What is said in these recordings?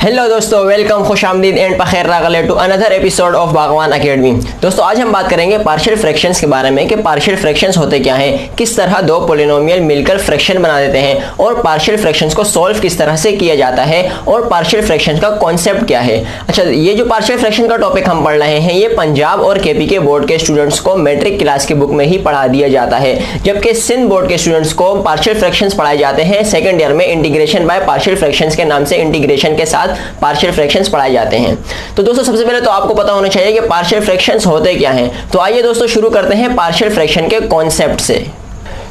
Hello दोस्तों, welcome, खुशामदीद and पखेर रागले to another episode of Baghban academy. दोस्तों आज हम बात करेंगे पार्शियल फ्रैक्शंस के बारे में कि पार्शियल फ्रैक्शंस होते क्या हैं, किस तरह दो पॉलिनोमियल मिलकर फ्रैक्शन बना देते हैं और पार्शियल फ्रैक्शंस को सॉल्व किस तरह से किया जाता है और पार्शियल फ्रैक्शन का कॉन्सेप्ट क्या है। अच्छा, ये जो पार्शियल फ्रैक्शन का टॉपिक हम पढ़ रहे हैं ये पंजाब और केपी के बोर्ड के स्टूडेंट्स को मैट्रिक क्लास की बुक में ही पढ़ा दिया जाता है, जबकि सिंध बोर्ड के स्टूडेंट्स को पार्शियल फ्रैक्शंस पढ़ाए जाते हैं सेकेंड ईयर में इंटीग्रेशन बाय पार्शियल फ्रैक्शंस के नाम से इंटीग्रेशन के साथ पार्शियल फ्रैक्शंस पढ़ाए जाते हैं। तो दोस्तों सबसे पहले तो आपको पता होना चाहिए कि पार्शियल फ्रैक्शंस होते क्या हैं। तो आइए दोस्तों शुरू करते हैं पार्शियल फ्रैक्शन के कॉन्सेप्ट से।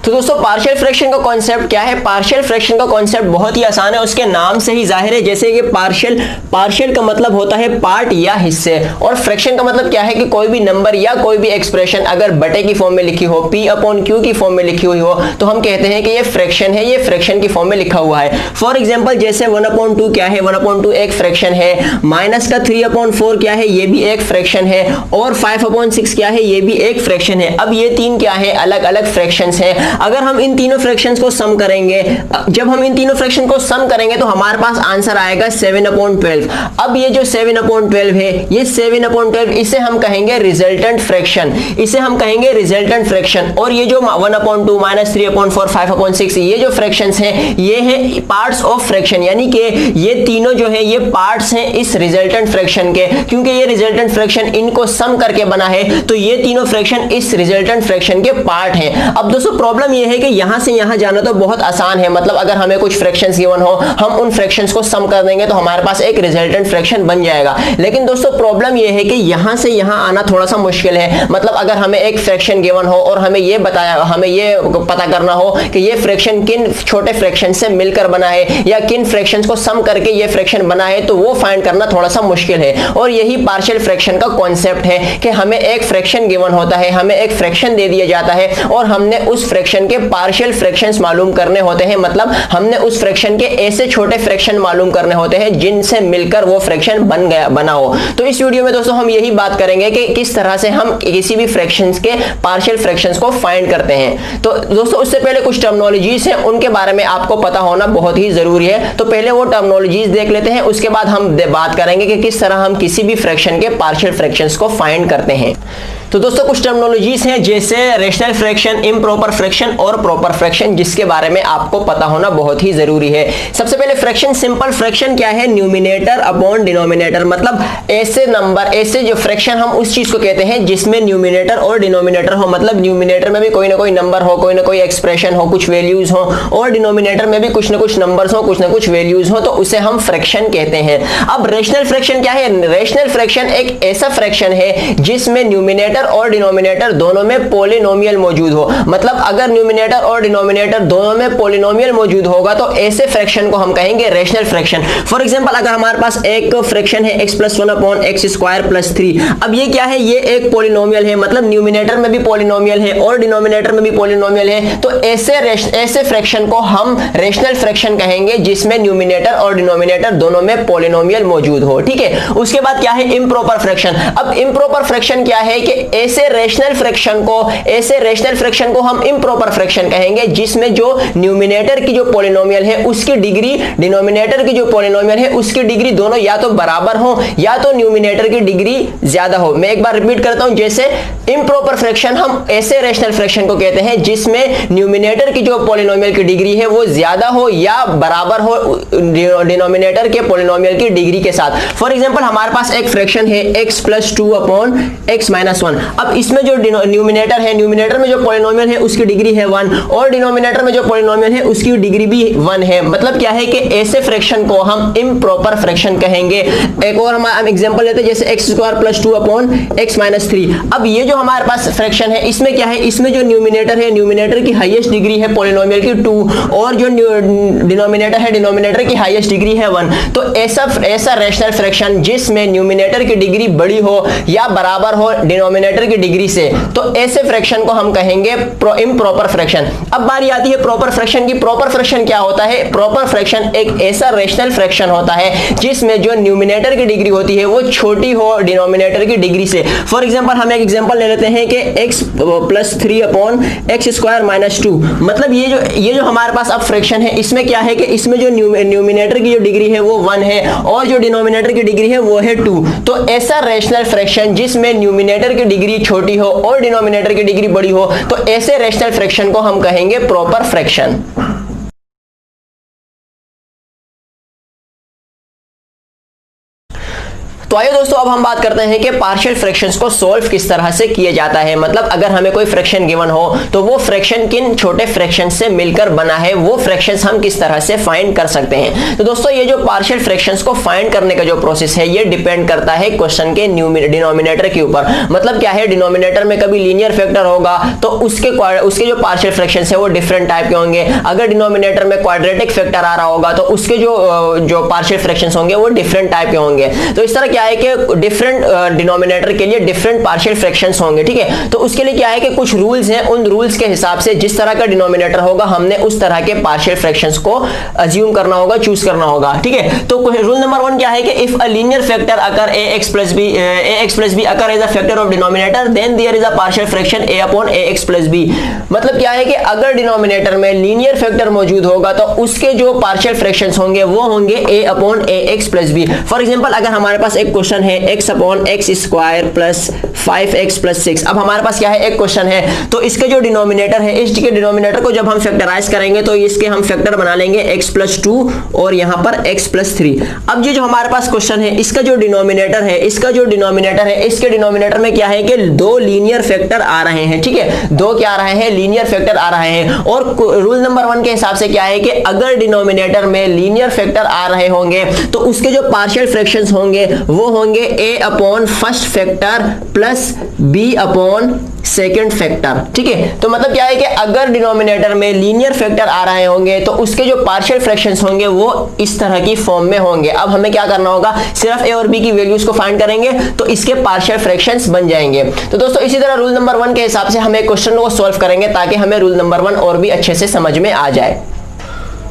तो दोस्तों पार्शियल फ्रैक्शन का कॉन्सेप्ट क्या है? पार्शियल फ्रैक्शन का कॉन्सेप्ट बहुत ही आसान है, उसके नाम से ही जाहिर है। जैसे कि पार्शियल का मतलब होता है पार्ट या हिस्से, और फ्रैक्शन का मतलब क्या है कि कोई भी नंबर या कोई भी एक्सप्रेशन अगर बटे की फॉर्म में लिखी हो, P/Q की फॉर्म में लिखी हुई हो, तो हम कहते हैं कि ये फ्रैक्शन है, ये फ्रैक्शन की फॉर्म में लिखा हुआ है। फॉर एग्जाम्पल जैसे 1/2 क्या है? 1/2 एक फ्रैक्शन है। माइनस का 3/4 क्या है? ये भी एक फ्रैक्शन है। और 5/6 क्या है? ये भी एक फ्रैक्शन है। अब ये तीन क्या है? अलग अलग फ्रैक्शंस हैं। अगर हम इन तीनों फ्रैक्शंस को सम करेंगे, जब हम इन तीनों फ्रैक्शन को सम करेंगे तो हमारे पास आंसर आएगा 7/12। अब ये जो 7/12 है, ये 7/12 इसे हम कहेंगे रिजल्टेंट फ्रैक्शन, इसे हम कहेंगे रिजल्टेंट फ्रैक्शन। और ये जो 1/2 -3/4 5/6 ये जो फ्रैक्शंस हैं ये हैं पार्ट्स ऑफ फ्रैक्शन, यानी कि ये तीनों जो है ये पार्ट्स हैं इस रिजल्टेंट फ्रैक्शन के। क्योंकि ये रिजल्टेंट फ्रैक्शन इनको सम करके बना है तो ये तीनों फ्रैक्शन इस रिजल्टेंट फ्रैक्शन के पार्ट हैं। अब दोस्तों प्रॉब्लम ये है कि यहां से यहां जाना तो बहुत आसान है, मतलब अगर हमें कुछ फ्रैक्शंस गिवन हो, हम उन फ्रैक्शंस को सम कर देंगे तो हमारे पास एक रिजल्टेंट फ्रैक्शन बन जाएगा। लेकिन दोस्तों प्रॉब्लम ये है कि यहां से यहां आना थोड़ा सा मुश्किल है। मतलब अगर हमें एक फ्रैक्शन गिवन हो और हमें ये पता करना हो कि ये फ्रैक्शन किन छोटे फ्रैक्शन से मिलकर बना है या किन फ्रैक्शंस को सम करके ये फ्रैक्शन बना है, तो वो फाइंड करना थोड़ा सा मुश्किल है। और यही पार्शियल फ्रैक्शन का कॉन्सेप्ट है कि हमें एक फ्रैक्शन गिवन होता है, हमें एक फ्रैक्शन दे दिया जाता है और हमने उस फ्रैक्शन के पार्शियल फ्रैक्शंस मालूम करने होते हैं। मतलब हमने उस फ्रैक्शन के ऐसे छोटे फ्रैक्शन मालूम करने होते हैं जिनसे मिलकर वो फ्रैक्शन बना हो। तो इस वीडियो में दोस्तों हम यही बात करेंगे कि किस तरह से हम किसी भी फ्रैक्शंस के पार्शियल फ्रैक्शंस को फाइंड करते हैं। तो दोस्तों उससे पहले कुछ टर्मिनोलॉजीज हैं, उनके बारे में आपको पता होना बहुत ही जरूरी है। तो पहले वो टर्मिनोलॉजीज देख लेते हैं, उसके बाद हम बात करेंगे कि किस तरह हम किसी भी फ्रैक्शन के पार्शियल फ्रैक्शंस को फाइंड करते हैं। तो दोस्तों कुछ टर्मिनोलॉजीज हैं जैसे रेशनल फ्रैक्शन, इम्प्रॉपर फ्रैक्शन और प्रॉपर फ्रैक्शन, जिसके बारे में आपको पता होना बहुत ही जरूरी है। सबसे पहले फ्रैक्शन, सिंपल फ्रैक्शन क्या है? न्यूमिनेटर अपॉन डिनोमिनेटर, मतलब ऐसे नंबर, ऐसे जो फ्रैक्शन हम उस चीज को कहते हैं जिसमें न्यूमिनेटर और डिनोमिनेटर हो। मतलब न्यूमिनेटर में भी कोई ना कोई नंबर हो, कोई ना कोई एक्सप्रेशन हो, कुछ वैल्यूज हो, और डिनोमिनेटर में भी कुछ ना कुछ नंबर्स हो, कुछ ना कुछ वैल्यूज हो, तो उसे हम फ्रैक्शन कहते हैं। अब रेशनल फ्रैक्शन क्या है? रेशनल फ्रैक्शन एक ऐसा फ्रैक्शन है जिसमें न्यूमिनेटर और डिनोमिनेटर दोनों में पॉलिनोमियल मौजूद हो। मतलब अगर न्यूमिनेटर और डिनोमिनेटर दोनों में पॉलिनोमियल मौजूद होगा तो ऐसे फ्रैक्शन को हम कहेंगे रेशनल फ्रैक्शन। फॉर एग्जांपल अगर हमारे पास एक फ्रैक्शन है x+1/x² + 3। अब ये क्या है? ये एक पॉलिनोमियल है, मतलब न्यूमिनेटर में भी पॉलिनोमियल है और डिनोमिनेटर में भी पॉलिनोमियल है। तो ऐसे फ्रैक्शन को हम रेशनल फ्रैक्शन कहेंगे जिसमें न्यूमिनेटर और डिनोमिनेटर दोनों में पॉलिनोमियल मौजूद हो। ठीक है, उसके बाद क्या है? Improper fraction. अब इम्प्रॉपर फ्रैक्शन क्या है कि ऐसे रेशनल फ्रैक्शन को हम इम्प्रॉपर फ्रैक्शन कहेंगे जिसमें जो न्यूमिनेटर की जो पॉलिनोमियल है उसकी डिग्री डिनोमिनेटर की जो पॉलिनोमियल है उसकी डिग्री दोनों या तो बराबर हो या तो न्यूमिनेटर की डिग्री ज्यादा हो। मैं एक बार रिपीट करता हूं, जैसे इम्प्रॉपर फ्रैक्शन हम ऐसे रेशनल फ्रैक्शन को कहते हैं जिसमें न्यूमिनेटर की जो पॉलिनोमियल की डिग्री है वो ज्यादा हो या बराबर हो डिनोमिनेटर के पॉलिनोमियल की डिग्री के साथ। फॉर एग्जांपल हमारे पास एक फ्रैक्शन है x+2/x-1। अब इसमें जो न्यूमिनेटर है, न्यूमिनेटर में जो पॉलिनोमियल है उसकी डिग्री है 1 और डिनोमिनेटर में जो पॉलिनोमियल है उसकी डिग्री भी 1 है। मतलब क्या है कि ऐसे फ्रैक्शन को हम इम्प्रॉपर फ्रैक्शन कहेंगे। एक और हम एग्जांपल लेते हैं, जैसे x² + 2/x-3। अब ये जो हमारे पास फ्रैक्शन है इसमें क्या है? इसमें जो न्यूमिनेटर है, न्यूमिनेटर की हाईएस्ट डिग्री है पॉलिनोमियल की 2 और जो डिनोमिनेटर है, डिनोमिनेटर की हाईएस्ट डिग्री है 1। तो ऐसा रेशनल फ्रैक्शन जिसमें न्यूमिनेटर की डिग्री बड़ी हो या बराबर हो डिनोमिनेटर डिनोमिनेटर की डिग्री से, तो ऐसे फ्रैक्शन को हम कहेंगे इम्प्रॉपर फ्रैक्शन। अब बारी आती है प्रॉपर फ्रैक्शन की। प्रॉपर फ्रैक्शन क्या होता है? प्रॉपर फ्रैक्शन एक ऐसा रेशनल फ्रैक्शन होता है जिसमें जो न्यूमिनेटर की डिग्री होती है वो छोटी हो डिनोमिनेटर की डिग्री से। फॉर एग्जांपल हम एक एग्जांपल ले लेते हैं कि x plus 3 upon x square minus 2। मतलब ये जो हमारे पास अब फ्रैक्शन है, इसमें क्या है कि इसमें जो न्यूमिनेटर की जो डिग्री है वो 1 है और जो डिनोमिनेटर की डिग्री है वो है 2। तो ऐसा रेशनल फ्रैक्शन जिसमें न्यूमिनेटर की डिग्री छोटी हो और डिनोमिनेटर की डिग्री बड़ी हो, तो ऐसे रेशनल फ्रैक्शन को हम कहेंगे प्रॉपर फ्रैक्शन। तो आइए दोस्तों अब हम बात करते हैं कि पार्शियल फ्रैक्शंस को सॉल्व किस तरह से किया जाता है। मतलब अगर हमें कोई फ्रैक्शन गिवन हो तो वो फ्रैक्शन किन छोटे फ्रैक्शन से मिलकर बना है, वो फ्रैक्शंस हम किस तरह से फाइंड कर सकते हैं। तो दोस्तों ये जो पार्शियल फ्रैक्शंस को फाइंड करने का जो प्रोसेस है ये डिपेंड करता है क्वेश्चन के डिनोमिनेटर के ऊपर। मतलब क्या है, डिनोमिनेटर में कभी लीनियर फैक्टर होगा तो उसके जो पार्शियल फ्रैक्शंस है वो डिफरेंट टाइप के होंगे। अगर डिनोमिनेटर में क्वाड्रेटिक फैक्टर आ रहा होगा तो उसके जो पार्शियल फ्रैक्शंस होंगे वो डिफरेंट टाइप के होंगे। तो इस तरह क्या है कि डिफरेंट डिनोमिनेटर के लिए डिफरेंट पार्शियल फ्रैक्शंस होंगे। ठीक है, तो उसके लिए क्या है कि कुछ रूल्स हैं, उन रूल्स के हिसाब से जिस तरह का डिनोमिनेटर होगा हमने उस तरह के पार्शियल फ्रैक्शंस को अज्यूम करना होगा, चूज करना होगा। ठीक है, तो रूल नंबर 1 क्या है कि if a linear factor occur ax plus b occur as a factor of denominator then there is a partial fraction a upon ax plus b। मतलब क्या है कि अगर डिनोमिनेटर में लीनियर फैक्टर मौजूद होगा तो उसके जो पार्शियल फ्रैक्शंस होंगे वो होंगे a upon ax plus b। For example अगर हमारे पास एक क्वेश्चन है x upon x square plus 5x plus 6। अब हमारे पास क्या है, एक क्वेश्चन है, तो इसके जो डिनोमिनेटर है, इसके डिनोमिनेटर को जब हम फैक्टराइज करेंगे तो इसके हम फैक्टर बना लेंगे x प्लस 2 और यहां पर x प्लस 3। अब ये जो हमारे पास क्वेश्चन है, इसका जो डिनोमिनेटर है, इसके डिनोमिनेटर में क्या है कि दो लीनियर फैक्टर आ रहे हैं। ठीक है, दो क्या आ रहे हैं, लीनियर फैक्टर आ रहे हैं। और रूल नंबर 1 के हिसाब से क्या है कि अगर डिनोमिनेटर में लीनियर फैक्टर आ रहे होंगे तो उसके जो पार्शियल फ्रैक्शंस होंगे वो होंगे a upon first factor plus b upon second factor. ठीक है, तो मतलब क्या है कि अगर डिनोमिनेटर में लीनियर फैक्टर आ रहे होंगे तो उसके जो पार्शियल फ्रैक्शंस होंगे वो इस तरह की फॉर्म में होंगे। अब हमें क्या करना होगा, सिर्फ a और b की वैल्यूज को फाइंड करेंगे तो इसके पार्शियल फ्रैक्शंस बन जाएंगे। तो दोस्तों इसी तरह रूल नंबर 1 के हिसाब से हम एक क्वेश्चन को सॉल्व करेंगे ताकि हमें रूल नंबर 1 और भी अच्छे से समझ में आ जाए।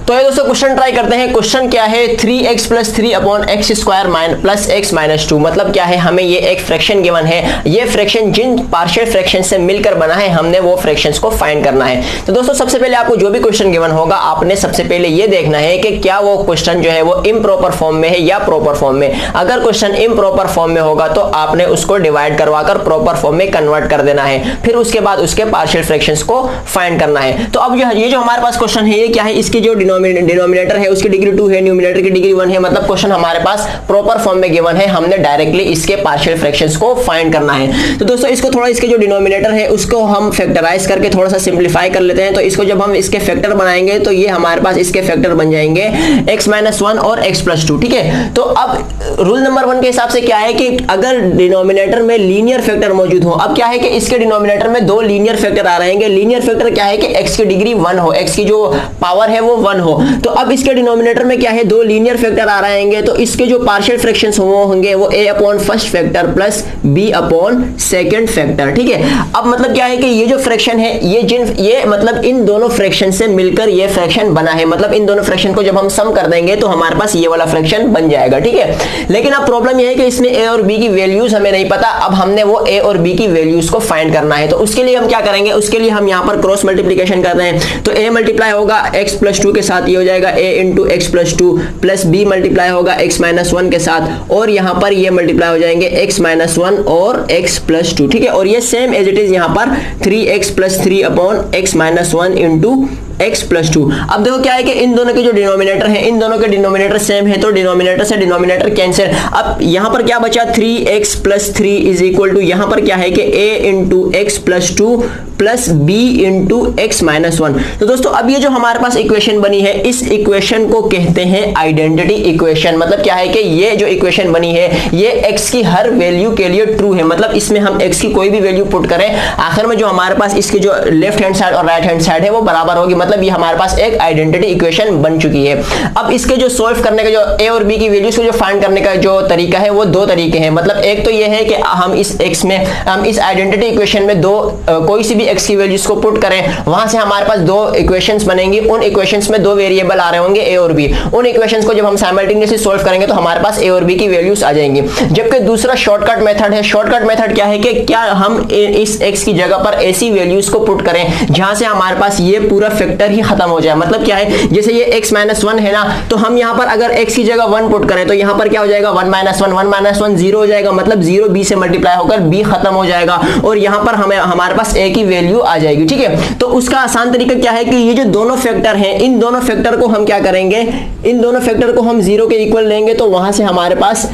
तो ये दोस्तों क्वेश्चन ट्राई करते हैं। क्वेश्चन क्या है, 3x plus 3 upon x square plus x minus 2। मतलब क्या है, हमें ये एक फ्रैक्शन गिवन है, ये फ्रैक्शन जिन पार्शियल फ्रैक्शन से मिलकर बना है हमने वो फ्रैक्शंस को फाइंड करना है। तो दोस्तों सबसे पहले आपको जो भी क्वेश्चन गिवन होगा आपने सबसे पहले ये देखना है कि क्या वो क्वेश्चन जो है वो इम्प्रॉपर फॉर्म में है या प्रॉपर फॉर्म में। अगर क्वेश्चन इम्प्रॉपर फॉर्म में होगा तो आपने उसको डिवाइड करवाकर प्रॉपर फॉर्म में कन्वर्ट कर देना है, फिर उसके बाद उसके पार्शियल फ्रैक्शंस को फाइंड करना है। तो अब ये जो हमारे पास क्वेश्चन है ये क्या है, इसकी जो डिनोमिनेटर है उसकी डिग्री 2 है, न्यूमिनेटर की डिग्री 1 है। मतलब क्वेश्चन हमारे पास प्रॉपर फॉर्म में गिवन है, हमने डायरेक्टली इसके पार्शियल फ्रैक्शंस को फाइंड करना है। तो दोस्तों इसको थोड़ा, इसके जो डिनोमिनेटर है उसको हम फैक्टराइज करके थोड़ा सा सिंपलीफाई कर लेते हैं। तो इसको जब हम इसके फैक्टर बनाएंगे तो ये हमारे पास इसके फैक्टर बन जाएंगे x माइनस 1 और x प्लस 2। ठीक है, तो अब रूल नंबर 1 के हिसाब से क्या है कि अगर डिनोमिनेटर में लीनियर फैक्टर मौजूद हो, अब क्या है कि इसके डिनोमिनेटर में दो लीनियर फैक्टर आ रहे हैं। लीनियर फैक्टर क्या है कि x की डिग्री 1 हो, x की जो पावर है वो 1 हो। तो अब इसके डिनोमिनेटर में क्या है, दो लीनियर फैक्टर आ रहे हैं, तो इसके जो पार्शियल फ्रैक्शंस होंगे वो a upon first factor plus b upon second factor. ठीक है, अब मतलब क्या है कि ये जो फ्रैक्शन है ये मतलब इन दोनों फ्रैक्शन से मिलकर ये फ्रैक्शन बना है। मतलब इन दोनों फ्रैक्शन को जब हम सम कर देंगे तो हमारे पास ये वाला फ्रैक्शन बन जाएगा। ठीक है, लेकिन अब प्रॉब्लम ये है कि इसमें a और b की वैल्यूज हमें नहीं पता। अब हमने वो a और b की वैल्यूज को फाइंड करना है। तो उसके लिए हम क्या करेंगे, उसके लिए हम यहां पर क्रॉस मल्टीप्लिकेशन करते हैं। तो a मल्टीप्लाई होगा x प्लस 2 के साथ, ये हो जाएगा a into x plus 2 plus b multiply होगा x माइनस 1 के साथ, और यहां पर ये मल्टीप्लाई हो जाएंगे x माइनस 1 और x प्लस 2। ठीक है, और ये सेम एज इट इज यहां पर 3x plus 3 upon x minus 1 into x plus 2। अब देखो क्या है कि इन दोनों के जो डिनोमिनेटर है, इन दोनों के डिनोमिनेटर सेम है तो डिनोमिनेटर से डिनोमिनेटर कैंसिल। अब यहां पर क्या बचा, 3x plus 3 is equal to, यहां पर क्या है कि a into x plus 2 plus b into x minus 1। तो दोस्तों अब ये जो हमारे पास इक्वेशन बनी है, इस इक्वेशन को कहते हैं आइडेंटिटी इक्वेशन। मतलब क्या है कि ये जो इक्वेशन बनी है ये x की हर वैल्यू के लिए ट्रू है। मतलब इसमें हम x की कोई भी वैल्यू पुट करें, आखिर में जो हमारे पास इसकी जो लेफ्ट हैंड साइड और राइट हैंड साइड है वो बराबर होगी। मतलब ये हमारे पास एक आइडेंटिटी इक्वेशन बन चुकी है। अब इसके जो सोल्व करने का जो a और b की वैल्यूज को जो फाइंड करने का जो तरीका है वो दो तरीके हैं। मतलब एक तो ये है कि हम इस आइडेंटिटी इक्वेशन में कोई सी भी x की वैल्यूज को पुट करें, वहां से हमारे पास दो इक्वेशंस बनेंगी। उन इक्वेशंस में दो वेरिएबल आ रहे होंगे a और b। उन इक्वेशंस को जब हम साइमल्टेनियसली सोल्व करेंगे तो हमारे पास a और b की वैल्यूज आ जाएंगी। जबकि दूसरा शॉर्टकट मेथड है। शॉर्टकट मेथड क्या है कि क्या हम इस x की जगह पर ऐसी वैल्यूज को पुट करें जहां से हमारे पास ये पूरा फैक्टर ही खत्म हो जाए। मतलब क्या है, जैसे ये x - 1 है ना, तो हम यहां पर अगर x की जगह 1 पुट करें तो यहां पर क्या हो जाएगा 1 - 1 0 हो जाएगा। मतलब 0 b से मल्टीप्लाई होकर b खत्म हो जाएगा और यहां पर हमारे पास a की वैल्यू आ जाएगी। ठीक है, तो उसका आसान तरीका क्या है कि ये जो दोनों फैक्टर हैं, इन दोनों फैक्टर को हम क्या करेंगे, इन दोनों फैक्टर को हम 0 के इक्वल लेंगे तो वहां से हमारे पास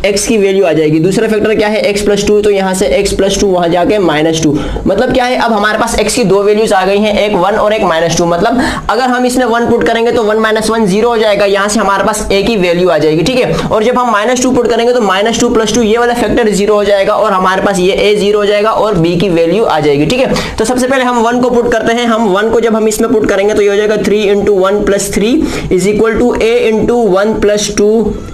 x की वैल्यू आ जाएगी। दूसरा फैक्टर क्या है x + 2, तो यहां से x + 2 वहां जाके -2। मतलब क्या है, अब हमारे पास x की दो वैल्यूज आ गई हैं, एक 1 और एक -2। मतलब अगर हम इसमें 1 पुट करेंगे तो 1 - 1 0 हो जाएगा, यहां से हमारे पास a की वैल्यू आ जाएगी। ठीक है, और जब हम -2 पुट करेंगे तो -2 + 2 ये वाला फैक्टर 0 हो जाएगा और हमारे पास ये a 0 हो जाएगा और b की वैल्यू आ जाएगी। ठीक है, तो सबसे पहले हम 1 को पुट करते हैं। हम 1 को जब हम इसमें पुट करेंगे तो ये हो जाएगा 3 × 1 + 3 = a × 1 + 2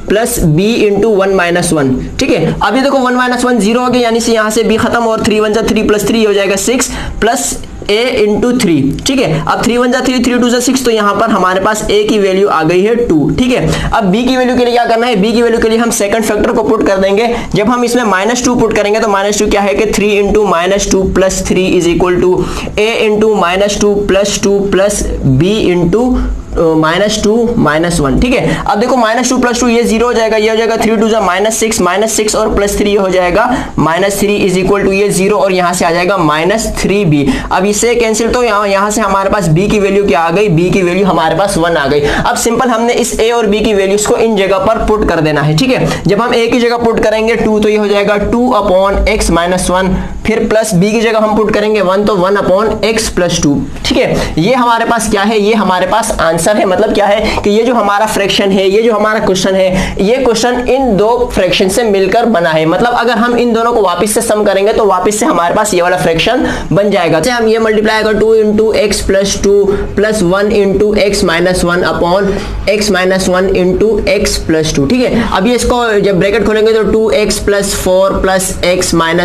+ b × 1 - 1। ठीक है, अब ये देखो 1 - 1 0 हो गया, यानी से यहां से b खत्म और 3 × 1 = 3 + 3 हो जाएगा 6 प्लस a × 3। ठीक है, अब 3 × 1 = 3, 3 × 2 = 6, तो यहां पर हमारे पास a की वैल्यू आ गई है 2। ठीक है, अब b की वैल्यू के लिए क्या करना है, b की वैल्यू के लिए हम सेकंड फैक्टर को पुट कर देंगे। जब हम इसमें -2 पुट करेंगे तो -2 क्या है कि 3 × -2 + 3 = a × -2 + 2 प्लस b × -2 - 1। ठीक है, अब देखो -2 + 2 ये 0 हो जाएगा, ये हो जाएगा 3 × 2 = -6 और +3 हो जाएगा -3 = ये 0 और यहां से आ जाएगा -3b। अब इससे कैंसिल, तो यहां से हमारे पास b की वैल्यू क्या आ गई, b की वैल्यू हमारे पास 1 आ गई। अब सिंपल हमने इस a और b की वैल्यूज को इन जगह पर पुट कर देना है। ठीक है, जब हम a की जगह पुट करेंगे 2 तो ये हो जाएगा 2/x - 1, फिर प्लस b की जगह हम पुट करेंगे 1 तो 1/x + 2। ठीक है, ये हमारे पास क्या है, ये हमारे पास आंसर है। मतलब क्या है कि ये जो हमारा फ्रैक्शन है, ये जो हमारा क्वेश्चन है, ये क्वेश्चन इन दो फ्रैक्शन से मिलकर बना है। मतलब अगर हम इन दोनों को वापस से सम करेंगे तो वापस से हमारे पास ये वाला फ्रैक्शन बन जाएगा। जैसे हम ये मल्टीप्लाई कर 2 × x + 2 + 1 × x - 1 / x - 1 × x + 2। ठीक है, अब ये इसको जब ब्रैकेट खोलेंगे तो 2x + 4 + x - 1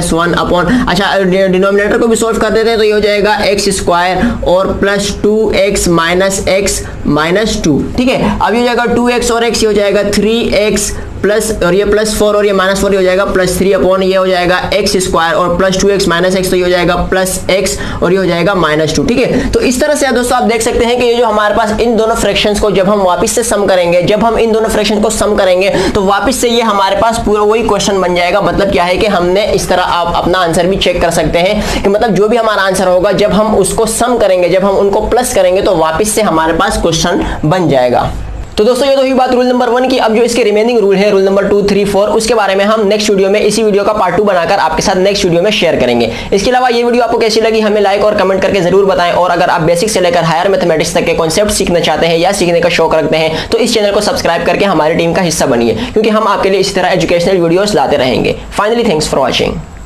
/ अच्छा डिनोमिनेटर को भी सॉल्व कर देते हैं तो ये हो जाएगा x² और प्लस 2x - x -2। ठीक है, अब ये हो जाएगा 2x और x, ये हो जाएगा 3x प्लस और ये +4 और ये -4 हो जाएगा +3 ये हो जाएगा x² और प्लस 2x - x तो ये हो जाएगा +x और ये हो जाएगा -2। ठीक है, तो इस तरह से दोस्तों आप देख सकते हैं कि ये जो हमारे पास इन दोनों फ्रैक्शंस को जब हम वापस से सम करेंगे, जब हम इन दोनों फ्रैक्शंस को सम करेंगे तो वापस से ये हमारे पास पूरा वही क्वेश्चन बन जाएगा। मतलब क्या है कि हमने इस तरह आप अपना आंसर भी चेक कर सकते हैं कि मतलब जो भी हमारा आंसर होगा जब हम उसको सम करेंगे, जब हम उनको प्लस करेंगे तो वापस से हमारे पास क्वेश्चन बन जाएगा। तो दोस्तों ये तो हुई बात रूल नंबर 1 की। अब जो इसके रिमेनिंग रूल है, रूल नंबर 2, 3, 4, उसके बारे में हम नेक्स्ट वीडियो में, इसी वीडियो का पार्ट 2 बनाकर आपके साथ नेक्स्ट वीडियो में शेयर करेंगे। इसके अलावा ये वीडियो आपको कैसी लगी हमें लाइक और कमेंट करके जरूर बताएं। और अगर आप बेसिक से लेकर हायर मैथमेटिक्स तक के कॉन्सेप्ट सीखना चाहते हैं या सीखने का शौक रखते हैं तो इस चैनल को सब्सक्राइब करके हमारी टीम का हिस्सा बनिए, क्योंकि हम आपके लिए इसी तरह एजुकेशनल वीडियोस लाते रहेंगे। Finally thanks for watching.